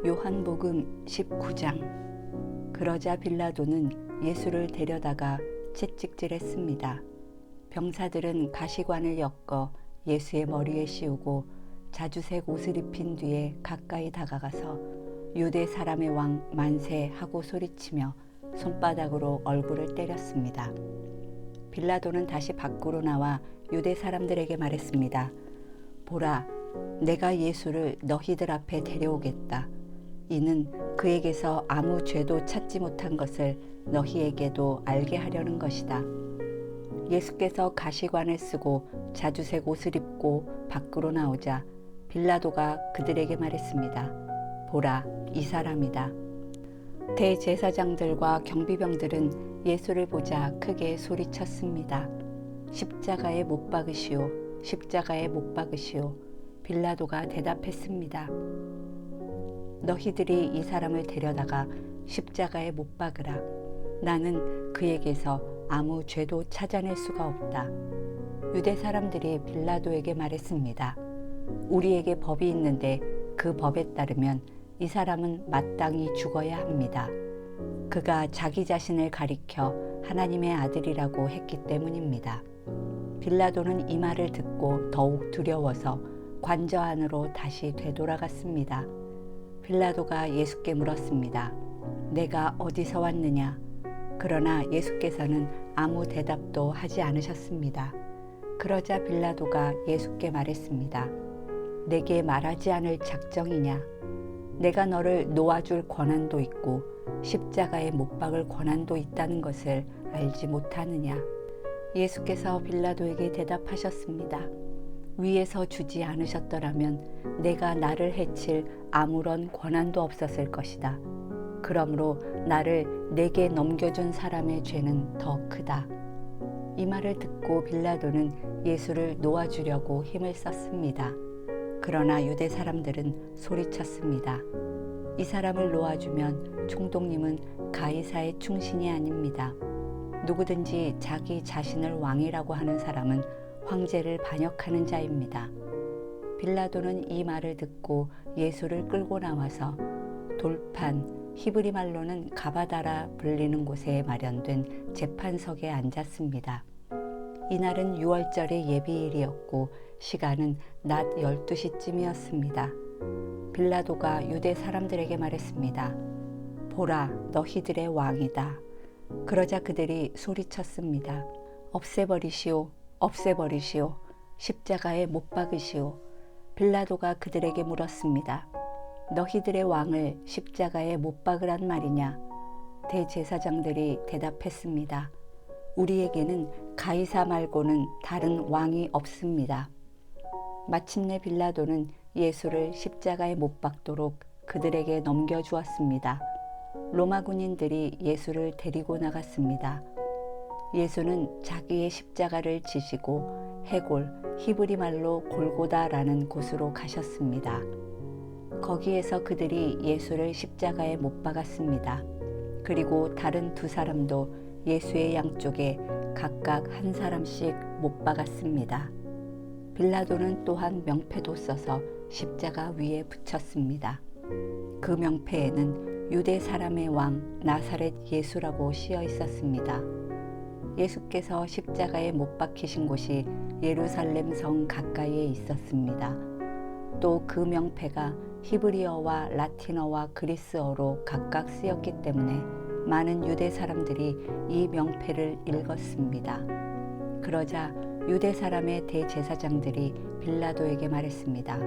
요한복음 19장. 그러자 빌라도는 예수를 데려다가 채찍질했습니다. 병사들은 가시관을 엮어 예수의 머리에 씌우고 자주색 옷을 입힌 뒤에 가까이 다가가서 유대 사람의 왕 만세 하고 소리치며 손바닥으로 얼굴을 때렸습니다. 빌라도는 다시 밖으로 나와 유대 사람들에게 말했습니다. 보라, 내가 예수를 너희들 앞에 데려오겠다. 이는 그에게서 아무 죄도 찾지 못한 것을 너희에게도 알게 하려는 것이다. 예수께서 가시관을 쓰고 자주색 옷을 입고 밖으로 나오자 빌라도가 그들에게 말했습니다. 보라, 이 사람이다. 대제사장들과 경비병들은 예수를 보자 크게 소리쳤습니다. 십자가에 못 박으시오, 십자가에 못 박으시오. 빌라도가 대답했습니다. 너희들이 이 사람을 데려다가 십자가에 못 박으라. 나는 그에게서 아무 죄도 찾아낼 수가 없다. 유대 사람들이 빌라도에게 말했습니다. 우리에게 법이 있는데 그 법에 따르면 이 사람은 마땅히 죽어야 합니다. 그가 자기 자신을 가리켜 하나님의 아들이라고 했기 때문입니다. 빌라도는 이 말을 듣고 더욱 두려워서 관저 안으로 다시 되돌아갔습니다. 빌라도가 예수께 물었습니다. 내가 어디서 왔느냐? 그러나 예수께서는 아무 대답도 하지 않으셨습니다. 그러자 빌라도가 예수께 말했습니다. 내게 말하지 않을 작정이냐? 내가 너를 놓아줄 권한도 있고 십자가에 못 박을 권한도 있다는 것을 알지 못하느냐? 예수께서 빌라도에게 대답하셨습니다. 위에서 주지 않으셨더라면 내가 나를 해칠 아무런 권한도 없었을 것이다. 그러므로 나를 내게 넘겨준 사람의 죄는 더 크다. 이 말을 듣고 빌라도는 예수를 놓아주려고 힘을 썼습니다. 그러나 유대 사람들은 소리쳤습니다. 이 사람을 놓아주면 총독님은 가이사의 충신이 아닙니다. 누구든지 자기 자신을 왕이라고 하는 사람은 황제를 반역하는 자입니다. 빌라도는 이 말을 듣고 예수를 끌고 나와서 돌판, 히브리 말로는 가바다라 불리는 곳에 마련된 재판석에 앉았습니다. 이날은 6월절의 예비일이었고 시간은 낮 12시쯤이었습니다. 빌라도가 유대 사람들에게 말했습니다. 보라, 너희들의 왕이다. 그러자 그들이 소리쳤습니다. 없애버리시오, 없애버리시오, 십자가에 못 박으시오. 빌라도가 그들에게 물었습니다. 너희들의 왕을 십자가에 못 박으란 말이냐? 대제사장들이 대답했습니다. 우리에게는 가이사 말고는 다른 왕이 없습니다. 마침내 빌라도는 예수를 십자가에 못 박도록 그들에게 넘겨주었습니다. 로마 군인들이 예수를 데리고 나갔습니다. 예수는 자기의 십자가를 지시고 해골, 히브리 말로 골고다라는 곳으로 가셨습니다. 거기에서 그들이 예수를 십자가에 못 박았습니다. 그리고 다른 두 사람도 예수의 양쪽에 각각 한 사람씩 못 박았습니다. 빌라도는 또한 명패도 써서 십자가 위에 붙였습니다. 그 명패에는 유대 사람의 왕 나사렛 예수라고 씌어 있었습니다. 예수께서 십자가에 못 박히신 곳이 예루살렘 성 가까이에 있었습니다. 또 그 명패가 히브리어와 라틴어와 그리스어로 각각 쓰였기 때문에 많은 유대 사람들이 이 명패를 읽었습니다. 그러자 유대 사람의 대제사장들이 빌라도에게 말했습니다.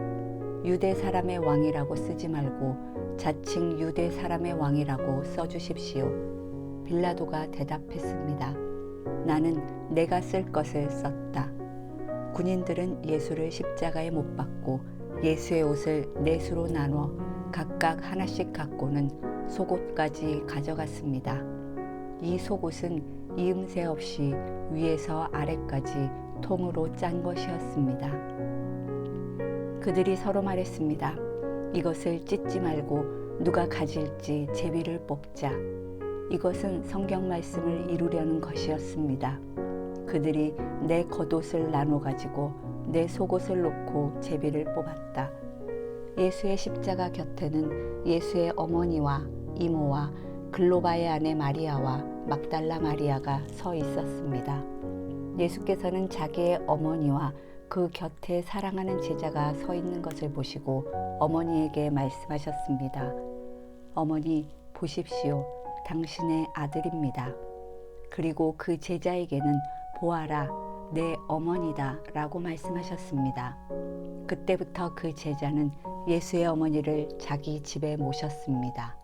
유대 사람의 왕이라고 쓰지 말고 자칭 유대 사람의 왕이라고 써주십시오. 빌라도가 대답했습니다. 나는 내가 쓸 것을 썼다. 군인들은 예수를 십자가에 못 박고 예수의 옷을 넷으로 나눠 각각 하나씩 갖고는 속옷까지 가져갔습니다. 이 속옷은 이음새 없이 위에서 아래까지 통으로 짠 것이었습니다. 그들이 서로 말했습니다. 이것을 찢지 말고 누가 가질지 제비를 뽑자. 이것은 성경 말씀을 이루려는 것이었습니다. 그들이 내 겉옷을 나눠 가지고 내 속옷을 놓고 제비를 뽑았다. 예수의 십자가 곁에는 예수의 어머니와 이모와 글로바의 아내 마리아와 막달라 마리아가 서 있었습니다. 예수께서는 자기의 어머니와 그 곁에 사랑하는 제자가 서 있는 것을 보시고 어머니에게 말씀하셨습니다. 어머니, 보십시오. 당신의 아들입니다. 그리고 그 제자에게는 보아라, 내 어머니다 라고 말씀하셨습니다. 그때부터 그 제자는 예수의 어머니를 자기 집에 모셨습니다.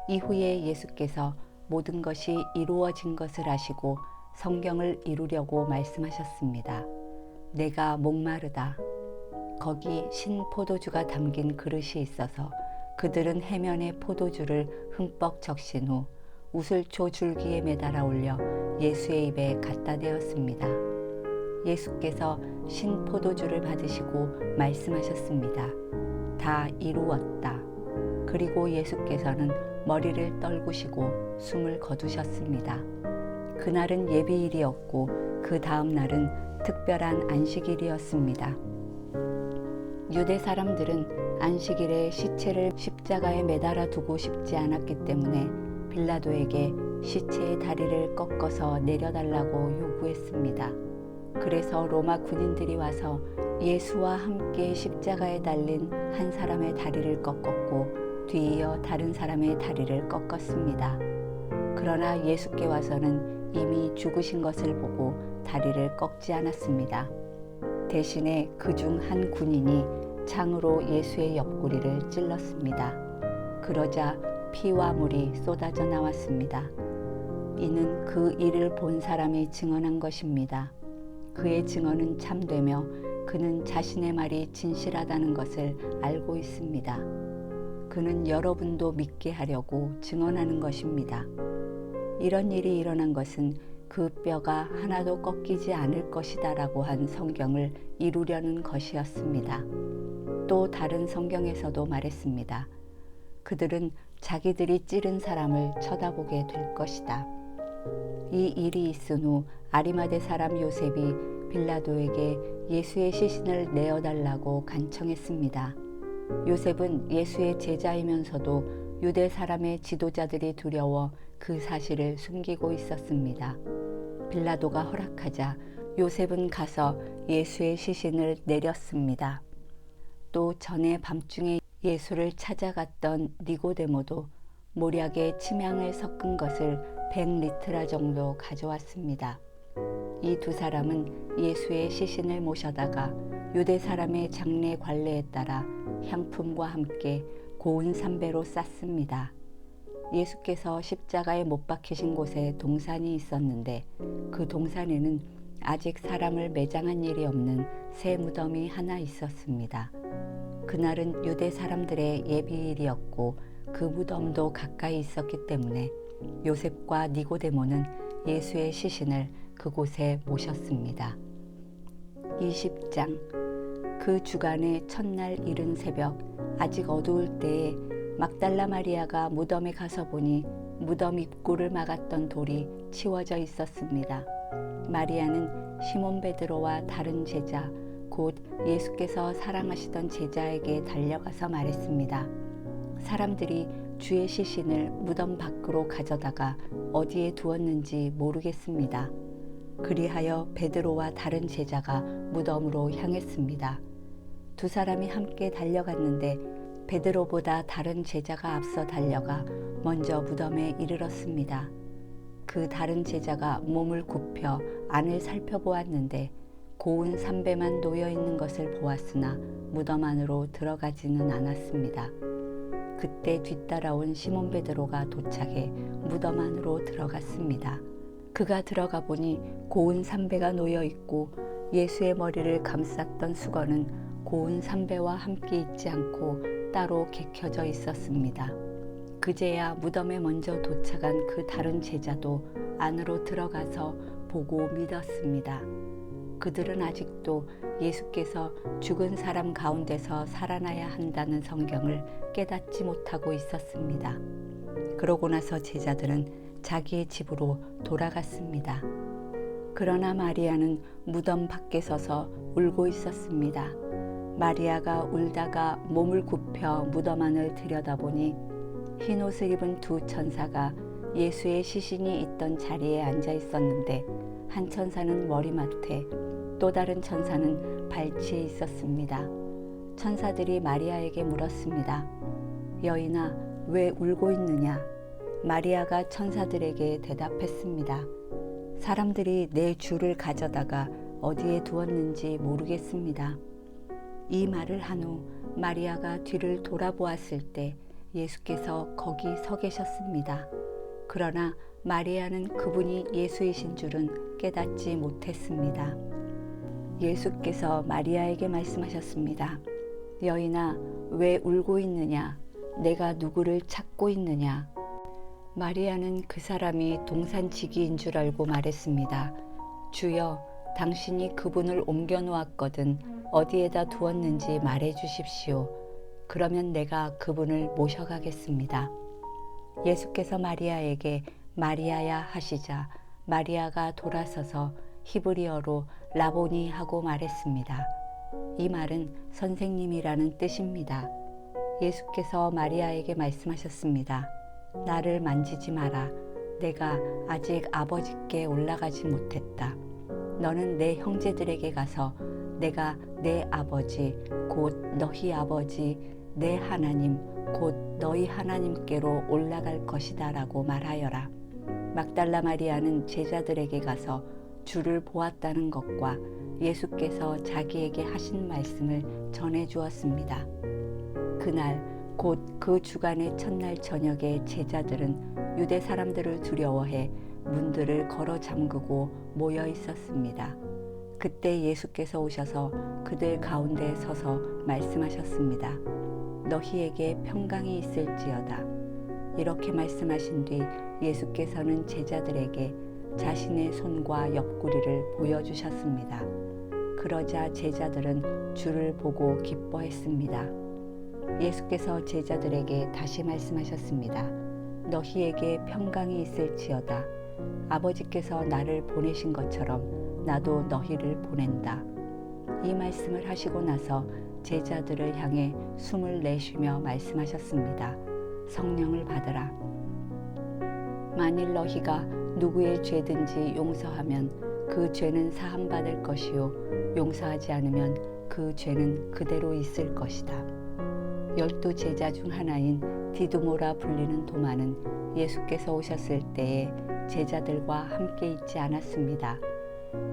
이후에 예수께서 모든 것이 이루어진 것을 아시고 성경을 이루려고 말씀하셨습니다. 내가 목마르다. 거기 신 포도주가 담긴 그릇이 있어서 그들은 해면에 포도주를 흠뻑 적신 후 우슬초 줄기에 매달아 올려 예수의 입에 갖다 대었습니다. 예수께서 신 포도주를 받으시고 말씀하셨습니다. 다 이루었다. 그리고 예수께서는 머리를 떨구시고 숨을 거두셨습니다. 그날은 예비일이었고 그 다음 날은 특별한 안식일이었습니다. 유대 사람들은 안식일에 시체를 십자가에 매달아 두고 싶지 않았기 때문에 빌라도에게 시체의 다리를 꺾어서 내려달라고 요구했습니다. 그래서 로마 군인들이 와서 예수와 함께 십자가에 달린 한 사람의 다리를 꺾었고 뒤이어 다른 사람의 다리를 꺾었습니다. 그러나 예수께 와서는 이미 죽으신 것을 보고 다리를 꺾지 않았습니다. 대신에 그중 한 군인이 창으로 예수의 옆구리를 찔렀습니다. 그러자 피와 물이 쏟아져 나왔습니다. 이는 그 일을 본 사람이 증언한 것입니다. 그의 증언은 참되며 그는 자신의 말이 진실하다는 것을 알고 있습니다. 그는 여러분도 믿게 하려고 증언하는 것입니다. 이런 일이 일어난 것은 그 뼈가 하나도 꺾이지 않을 것이다 라고 한 성경을 이루려는 것이었습니다. 또 다른 성경에서도 말했습니다. 그들은 자기들이 찌른 사람을 쳐다보게 될 것이다. 이 일이 있은 후 아리마대 사람 요셉이 빌라도에게 예수의 시신을 내어달라고 간청했습니다. 요셉은 예수의 제자이면서도 유대 사람의 지도자들이 두려워 그 사실을 숨기고 있었습니다. 빌라도가 허락하자 요셉은 가서 예수의 시신을 내렸습니다. 또 전에 밤중에 예수를 찾아갔던 니고데모도 모략에 침향을 섞은 것을 100리트라 정도 가져왔습니다. 이 두 사람은 예수의 시신을 모셔다가 유대 사람의 장례 관례에 따라 향품과 함께 고운 삼배로 쌌습니다. 예수께서 십자가에 못 박히신 곳에 동산이 있었는데 그 동산에는 아직 사람을 매장한 일이 없는 새 무덤이 하나 있었습니다. 그날은 유대 사람들의 예비일이었고 그 무덤도 가까이 있었기 때문에 요셉과 니고데모는 예수의 시신을 그곳에 모셨습니다. 20장. 그 주간의 첫날 이른 새벽 아직 어두울 때에 막달라 마리아가 무덤에 가서 보니 무덤 입구를 막았던 돌이 치워져 있었습니다. 마리아는 시몬 베드로와 다른 제자 곧 예수께서 사랑하시던 제자에게 달려가서 말했습니다. 사람들이 주의 시신을 무덤 밖으로 가져다가 어디에 두었는지 모르겠습니다. 그리하여 베드로와 다른 제자가 무덤으로 향했습니다. 두 사람이 함께 달려갔는데 베드로보다 다른 제자가 앞서 달려가 먼저 무덤에 이르렀습니다. 그 다른 제자가 몸을 굽혀 안을 살펴보았는데 고운 삼배만 놓여 있는 것을 보았으나 무덤 안으로 들어가지는 않았습니다. 그때 뒤따라온 시몬 베드로가 도착해 무덤 안으로 들어갔습니다. 그가 들어가 보니 고운 삼배가 놓여 있고 예수의 머리를 감쌌던 수건은 고운 삼배와 함께 있지 않고 따로 개켜져 있었습니다. 그제야 무덤에 먼저 도착한 그 다른 제자도 안으로 들어가서 보고 믿었습니다. 그들은 아직도 예수께서 죽은 사람 가운데서 살아나야 한다는 성경을 깨닫지 못하고 있었습니다. 그러고 나서 제자들은 자기의 집으로 돌아갔습니다. 그러나 마리아는 무덤 밖에 서서 울고 있었습니다. 마리아가 울다가 몸을 굽혀 무덤 안을 들여다보니 흰 옷을 입은 두 천사가 예수의 시신이 있던 자리에 앉아 있었는데 한 천사는 머리맡에 또 다른 천사는 발치에 있었습니다. 천사들이 마리아에게 물었습니다. 여인아, 왜 울고 있느냐? 마리아가 천사들에게 대답했습니다. 사람들이 내 주를 가져다가 어디에 두었는지 모르겠습니다. 이 말을 한 후 마리아가 뒤를 돌아보았을 때 예수께서 거기 서 계셨습니다. 그러나 마리아는 그분이 예수이신 줄은 깨닫지 못했습니다. 예수께서 마리아에게 말씀하셨습니다. 여인아, 왜 울고 있느냐? 내가 누구를 찾고 있느냐? 마리아는 그 사람이 동산지기인 줄 알고 말했습니다. 주여, 당신이 그분을 옮겨 놓았거든 어디에다 두었는지 말해 주십시오. 그러면 내가 그분을 모셔가겠습니다. 예수께서 마리아에게 마리아야 하시자 마리아가 돌아서서 히브리어로 라보니 하고 말했습니다. 이 말은 선생님이라는 뜻입니다. 예수께서 마리아에게 말씀하셨습니다. 나를 만지지 마라. 내가 아직 아버지께 올라가지 못했다. 너는 내 형제들에게 가서 내가 내 아버지 곧 너희 아버지 내 하나님 곧 너희 하나님께로 올라갈 것이다 라고 말하여라. 막달라 마리아는 제자들에게 가서 주를 보았다는 것과 예수께서 자기에게 하신 말씀을 전해 주었습니다. 그날 곧 그 주간의 첫날 저녁에 제자들은 유대 사람들을 두려워해 문들을 걸어 잠그고 모여 있었습니다. 그때 예수께서 오셔서 그들 가운데 서서 말씀하셨습니다. 너희에게 평강이 있을지어다. 이렇게 말씀하신 뒤 예수께서는 제자들에게 자신의 손과 옆구리를 보여주셨습니다. 그러자 제자들은 주를 보고 기뻐했습니다. 예수께서 제자들에게 다시 말씀하셨습니다. 너희에게 평강이 있을지어다. 아버지께서 나를 보내신 것처럼 나도 너희를 보낸다. 이 말씀을 하시고 나서 제자들을 향해 숨을 내쉬며 말씀하셨습니다. 성령을 받으라. 만일 너희가 누구의 죄든지 용서하면 그 죄는 사함받을 것이요 용서하지 않으면 그 죄는 그대로 있을 것이다. 12 제자 중 하나인 디두모라 불리는 도마는 예수께서 오셨을 때에 제자들과 함께 있지 않았습니다.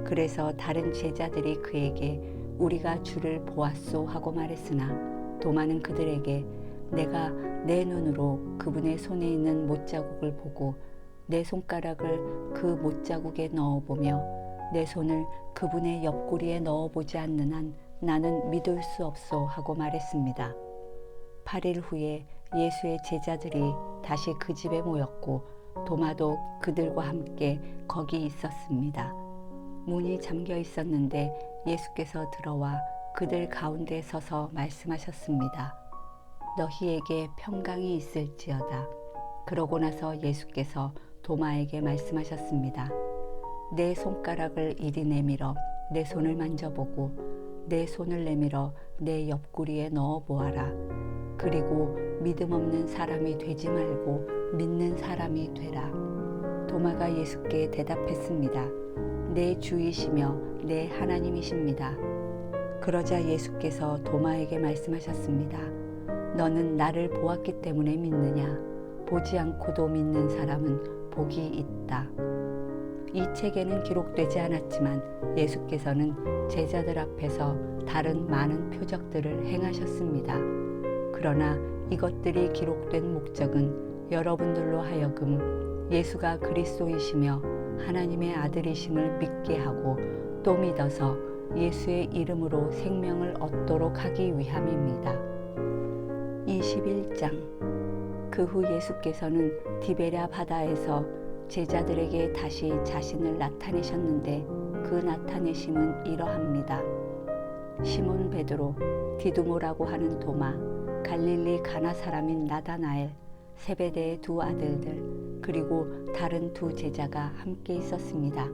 그래서 다른 제자들이 그에게 우리가 주를 보았소 하고 말했으나 도마는 그들에게 내가 내 눈으로 그분의 손에 있는 못자국을 보고 내 손가락을 그 못자국에 넣어보며 내 손을 그분의 옆구리에 넣어보지 않는 한 나는 믿을 수 없소 하고 말했습니다. 8일 후에 예수의 제자들이 다시 그 집에 모였고 도마도 그들과 함께 거기 있었습니다. 문이 잠겨 있었는데 예수께서 들어와 그들 가운데 서서 말씀하셨습니다. 너희에게 평강이 있을지어다. 그러고 나서 예수께서 도마에게 말씀하셨습니다. 내 손가락을 이리 내밀어 내 손을 만져보고 내 손을 내밀어 내 옆구리에 넣어보아라. 그리고 믿음 없는 사람이 되지 말고 믿는 사람이 되라. 도마가 예수께 대답했습니다. 내 주이시며 내 하나님이십니다. 그러자 예수께서 도마에게 말씀하셨습니다. 너는 나를 보았기 때문에 믿느냐? 보지 않고도 믿는 사람은 복이 있다. 이 책에는 기록되지 않았지만 예수께서는 제자들 앞에서 다른 많은 표적들을 행하셨습니다. 그러나 이것들이 기록된 목적은 여러분들로 하여금 예수가 그리스도이시며 하나님의 아들이심을 믿게 하고 또 믿어서 예수의 이름으로 생명을 얻도록 하기 위함입니다. 21장. 그 후 예수께서는 디베랴 바다에서 제자들에게 다시 자신을 나타내셨는데 그 나타내심은 이러합니다. 시몬 베드로, 디두모라고 하는 도마, 갈릴리 가나 사람인 나다나엘, 세베대의 두 아들들, 그리고 다른 두 제자가 함께 있었습니다.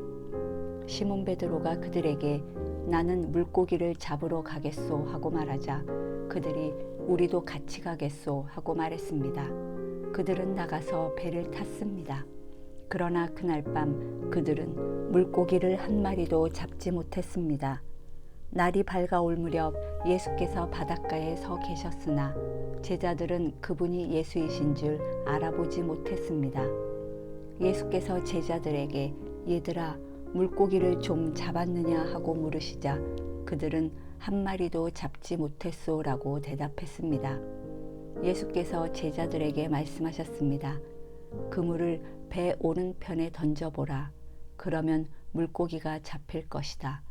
시몬 베드로가 그들에게 나는 물고기를 잡으러 가겠소 하고 말하자 그들이 우리도 같이 가겠소 하고 말했습니다. 그들은 나가서 배를 탔습니다. 그러나 그날 밤 그들은 물고기를 한 마리도 잡지 못했습니다. 날이 밝아올 무렵 예수께서 바닷가에 서 계셨으나 제자들은 그분이 예수이신 줄 알아보지 못했습니다. 예수께서 제자들에게 얘들아 물고기를 좀 잡았느냐 하고 물으시자 그들은 한 마리도 잡지 못했소라고 대답했습니다. 예수께서 제자들에게 말씀하셨습니다. 그물을 배 오른편에 던져보라. 그러면 물고기가 잡힐 것이다.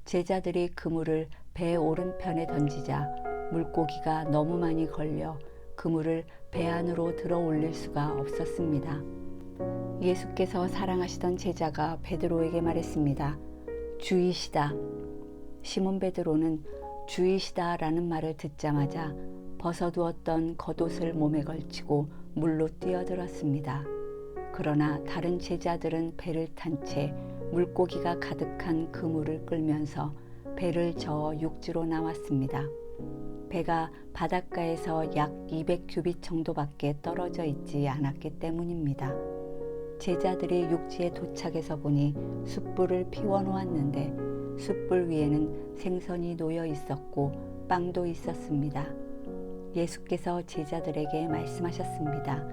제자들이 그물을 배 오른편에 던지자 물고기가 너무 많이 걸려 그물을 배 안으로 들어 올릴 수가 없었습니다. 예수께서 사랑하시던 제자가 베드로에게 말했습니다. 주이시다. 시몬 베드로는 주이시다라는 말을 듣자마자 벗어두었던 겉옷을 몸에 걸치고 물로 뛰어들었습니다. 그러나 다른 제자들은 배를 탄 채 물고기가 가득한 그물을 끌면서 배를 저어 육지로 나왔습니다. 배가 바닷가에서 약 200규빗 정도밖에 떨어져 있지 않았기 때문입니다. 제자들이 육지에 도착해서 보니 숯불을 피워놓았는데 숯불 위에는 생선이 놓여 있었고 빵도 있었습니다. 예수께서 제자들에게 말씀하셨습니다.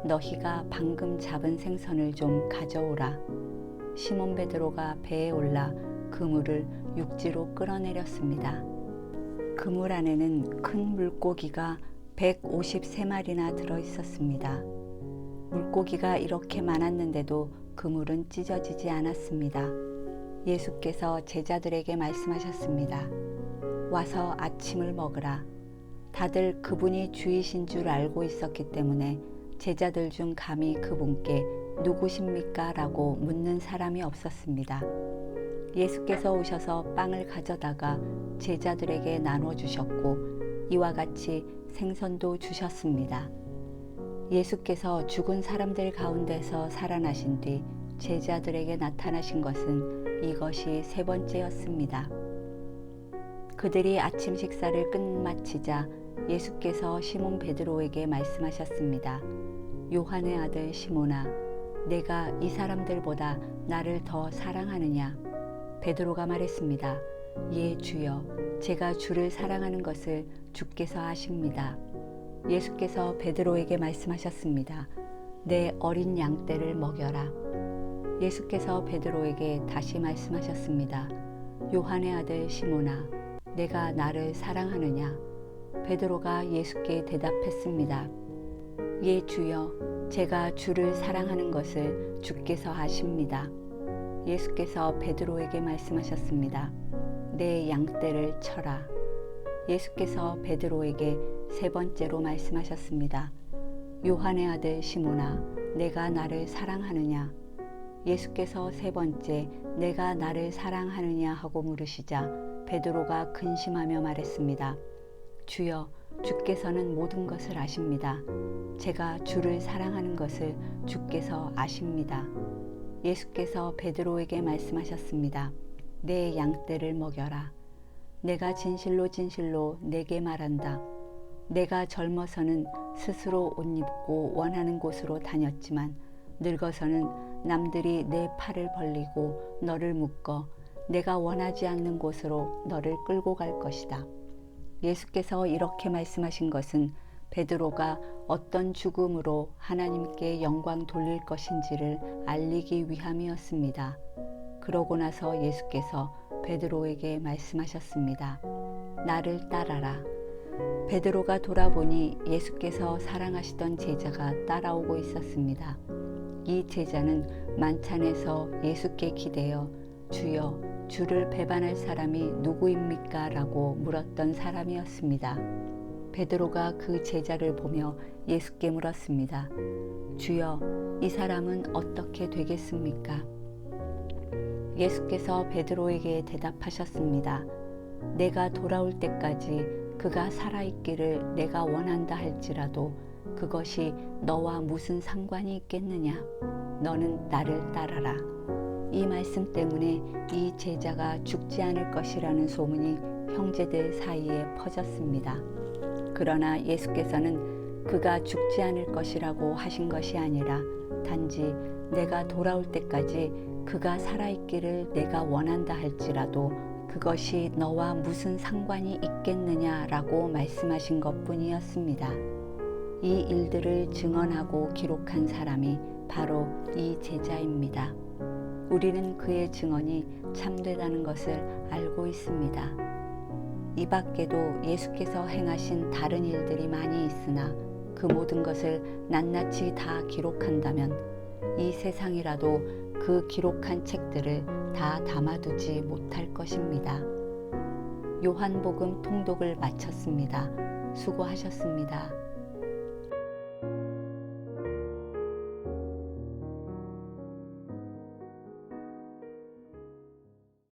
너희가 방금 잡은 생선을 좀 가져오라. 시몬 베드로가 배에 올라 그물을 육지로 끌어내렸습니다. 그물 안에는 큰 물고기가 153마리나 들어 있었습니다. 물고기가 이렇게 많았는데도 그물은 찢어지지 않았습니다. 예수께서 제자들에게 말씀하셨습니다. 와서 아침을 먹으라. 다들 그분이 주이신 줄 알고 있었기 때문에 제자들 중 감히 그분께 누구십니까? 라고 묻는 사람이 없었습니다. 예수께서 오셔서 빵을 가져다가 제자들에게 나눠주셨고 이와 같이 생선도 주셨습니다. 예수께서 죽은 사람들 가운데서 살아나신 뒤 제자들에게 나타나신 것은 이것이 세 번째였습니다. 그들이 아침 식사를 끝마치자 예수께서 시몬 베드로에게 말씀하셨습니다. 요한의 아들 시몬아, 내가 이 사람들보다 나를 더 사랑하느냐? 베드로가 말했습니다. 예, 주여, 제가 주를 사랑하는 것을 주께서 아십니다. 예수께서 베드로에게 말씀하셨습니다. 내 어린 양떼를 먹여라. 예수께서 베드로에게 다시 말씀하셨습니다. 요한의 아들 시몬아, 내가 나를 사랑하느냐? 베드로가 예수께 대답했습니다. 예, 주여, 제가 주를 사랑하는 것을 주께서 아십니다. 예수께서 베드로에게 말씀하셨습니다. 내 양떼를 쳐라. 예수께서 베드로에게 세 번째로 말씀하셨습니다. 요한의 아들 시몬아, 내가 나를 사랑하느냐? 예수께서 세 번째 내가 나를 사랑하느냐 하고 물으시자 베드로가 근심하며 말했습니다. 주여, 주께서는 모든 것을 아십니다. 제가 주를 사랑하는 것을 주께서 아십니다. 예수께서 베드로에게 말씀하셨습니다. 내 양떼를 먹여라. 내가 진실로 진실로 내게 말한다. 내가 젊어서는 스스로 옷 입고 원하는 곳으로 다녔지만 늙어서는 남들이 내 팔을 벌리고 너를 묶어 내가 원하지 않는 곳으로 너를 끌고 갈 것이다. 예수께서 이렇게 말씀하신 것은 베드로가 어떤 죽음으로 하나님께 영광 돌릴 것인지를 알리기 위함이었습니다. 그러고 나서 예수께서 베드로에게 말씀하셨습니다. 나를 따라라. 베드로가 돌아보니 예수께서 사랑하시던 제자가 따라오고 있었습니다. 이 제자는 만찬에서 예수께 기대어 주여, 주를 배반할 사람이 누구입니까? 라고 물었던 사람이었습니다. 베드로가 그 제자를 보며 예수께 물었습니다. 주여, 이 사람은 어떻게 되겠습니까? 예수께서 베드로에게 대답하셨습니다. 내가 돌아올 때까지 그가 살아있기를 내가 원한다 할지라도 그것이 너와 무슨 상관이 있겠느냐? 너는 나를 따라라. 이 말씀 때문에 이 제자가 죽지 않을 것이라는 소문이 형제들 사이에 퍼졌습니다. 그러나 예수께서는 그가 죽지 않을 것이라고 하신 것이 아니라 단지 내가 돌아올 때까지 그가 살아있기를 내가 원한다 할지라도 그것이 너와 무슨 상관이 있겠느냐라고 말씀하신 것뿐이었습니다. 이 일들을 증언하고 기록한 사람이 바로 이 제자입니다. 우리는 그의 증언이 참되다는 것을 알고 있습니다. 이 밖에도 예수께서 행하신 다른 일들이 많이 있으나 그 모든 것을 낱낱이 다 기록한다면 이 세상이라도 그 기록한 책들을 다 담아두지 못할 것입니다. 요한복음 통독을 마쳤습니다. 수고하셨습니다.